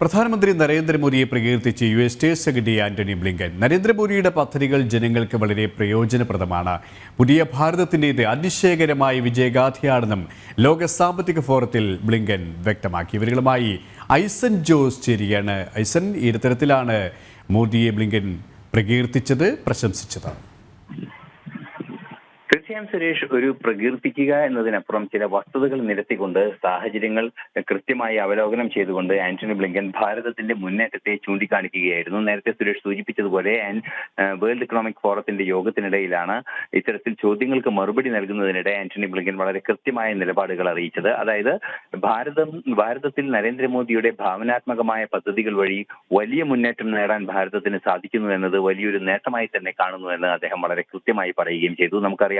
പ്രധാനമന്ത്രി നരേന്ദ്രമോദിയെ പ്രകീർത്തിച്ച് US state secretary Antony Blinken. നരേന്ദ്രമോദിയുടെ പദ്ധതികൾ ജനങ്ങൾക്ക് വളരെ പ്രയോജനപ്രദമാണ്. പുതിയ ഭാരതത്തിൻ്റേത് അതിശയകരമായ വിജയഗാഥയാണെന്നും ലോക സാമ്പത്തിക ഫോറത്തിൽ ബ്ലിങ്കൻ വ്യക്തമാക്കി. ഇവരുമായി ഐസൻ ജോസ് ചേരുകയാണ്. ഐസൻ, ഈ തരത്തിലാണ് മോദിയെ ബ്ലിങ്കൻ പ്രകീർത്തിച്ചത്, പ്രശംസിച്ചത്. തീർച്ചയായും സുരേഷ്, ഒരു പ്രകീർത്തിക്കുക എന്നതിനപ്പുറം ചില വസ്തുതകൾ നിരത്തിക്കൊണ്ട് സാഹചര്യങ്ങൾ കൃത്യമായി അവലോകനം ചെയ്തുകൊണ്ട് ആന്റണി ബ്ലിങ്കൻ ഭാരതത്തിന്റെ മുന്നേറ്റത്തെ ചൂണ്ടിക്കാണിക്കുകയായിരുന്നു. നേരത്തെ സുരേഷ് സൂചിപ്പിച്ചതുപോലെ വേൾഡ് ഇക്കണോമിക് ഫോറത്തിന്റെ യോഗത്തിനിടയിലാണ് ഇത്തരത്തിൽ ചോദ്യങ്ങൾക്ക് മറുപടി നൽകുന്നതിനിടെ ആന്റണി ബ്ലിങ്കൻ വളരെ കൃത്യമായ നിലപാടുകൾ അറിയിച്ചത്. അതായത് ഭാരതത്തിൽ നരേന്ദ്രമോദിയുടെ ഭാവനാത്മകമായ പദ്ധതികൾ വഴി വലിയ മുന്നേറ്റം നേടാൻ ഭാരതത്തിന് സാധിക്കുന്നു എന്നത് വലിയൊരു നേട്ടമായി തന്നെ കാണുന്നുവെന്ന് അദ്ദേഹം വളരെ കൃത്യമായി പറയുകയും ചെയ്തു. നമുക്കറിയാം,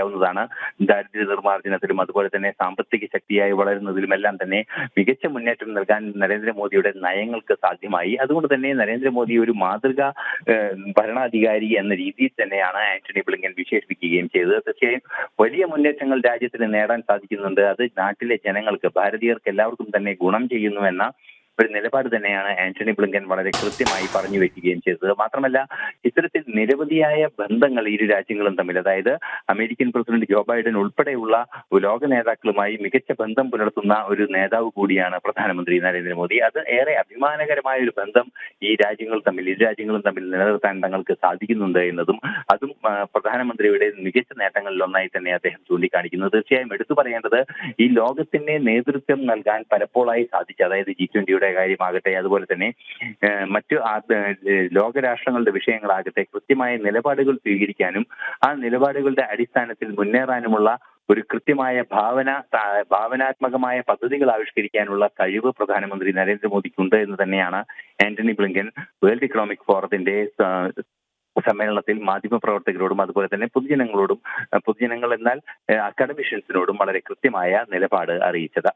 ദാരിദ്ര്യ നിർമ്മാർജ്ജനത്തിലും അതുപോലെ തന്നെ സാമ്പത്തിക ശക്തിയായി വളരുന്നതിലുമെല്ലാം തന്നെ മികച്ച മുന്നേറ്റം നൽകാൻ നരേന്ദ്രമോദിയുടെ നയങ്ങൾക്ക് സാധ്യമായി. അതുകൊണ്ട് തന്നെ നരേന്ദ്രമോദി ഒരു മാതൃകാ ഭരണാധികാരി എന്ന രീതിയിൽ തന്നെയാണ് ആന്റണി ബ്ലിങ്കൻ വിശേഷിപ്പിക്കുകയും ചെയ്തത്. തീർച്ചയായും വലിയ മുന്നേറ്റങ്ങൾ രാജ്യത്തിന് നേടാൻ സാധിക്കുന്നുണ്ട്. അത് നാട്ടിലെ ജനങ്ങൾക്ക്, ഭാരതീയർക്ക് എല്ലാവർക്കും തന്നെ ഗുണം ചെയ്യുന്നുവെന്ന ഒരു നിലപാട് തന്നെയാണ് ആന്റണി ബ്ലിങ്കൻ വളരെ കൃത്യമായി പറഞ്ഞു വെക്കുകയും ചെയ്തത്. മാത്രമല്ല, ഇത്തരത്തിൽ നിരവധിയായ ബന്ധങ്ങൾ ഇരു രാജ്യങ്ങളും തമ്മിൽ, അതായത് അമേരിക്കൻ പ്രസിഡന്റ് ജോ ബൈഡൻ ഉൾപ്പെടെയുള്ള ലോക നേതാക്കളുമായി മികച്ച ബന്ധം പുലർത്തുന്ന ഒരു നേതാവ് കൂടിയാണ് പ്രധാനമന്ത്രി നരേന്ദ്രമോദി. അത് ഏറെ അഭിമാനകരമായ ഒരു ബന്ധം ഇരു രാജ്യങ്ങളും തമ്മിൽ നിലനിർത്താൻ തങ്ങൾക്ക് സാധിക്കുന്നുണ്ട് എന്നതും അതും പ്രധാനമന്ത്രിയുടെ മികച്ച നേട്ടങ്ങളിൽ ഒന്നായി തന്നെ അദ്ദേഹം ചൂണ്ടിക്കാണിക്കുന്നു. തീർച്ചയായും എടുത്തു പറയേണ്ടത്, ഈ ലോകത്തിന്റെ നേതൃത്വം നൽകാൻ പലപ്പോഴായി സാധിച്ച, അതായത് G20 കാര്യമാകട്ടെ, അതുപോലെ തന്നെ മറ്റു ലോകരാഷ്ട്രങ്ങളുടെ വിഷയങ്ങളാകട്ടെ, കൃത്യമായ നിലപാടുകൾ സ്വീകരിക്കാനും ആ നിലപാടുകളുടെ അടിസ്ഥാനത്തിൽ മുന്നേറാനുമുള്ള ഒരു കൃത്യമായ ഭാവനാത്മകമായ പദ്ധതികൾ ആവിഷ്കരിക്കാനുള്ള കഴിവ് പ്രധാനമന്ത്രി നരേന്ദ്രമോദിക്കുണ്ട് എന്ന് തന്നെയാണ് ആന്റണി ബ്ലിങ്കൻ വേൾഡ് ഇക്കണോമിക് ഫോറത്തിന്റെ സമ്മേളനത്തിൽ മാധ്യമപ്രവർത്തകരോടും അതുപോലെ തന്നെ പൊതുജനങ്ങൾ എന്നാൽ അക്കാഡമിഷ്യൻസിനോടും വളരെ കൃത്യമായ നിലപാട് അറിയിച്ചത്.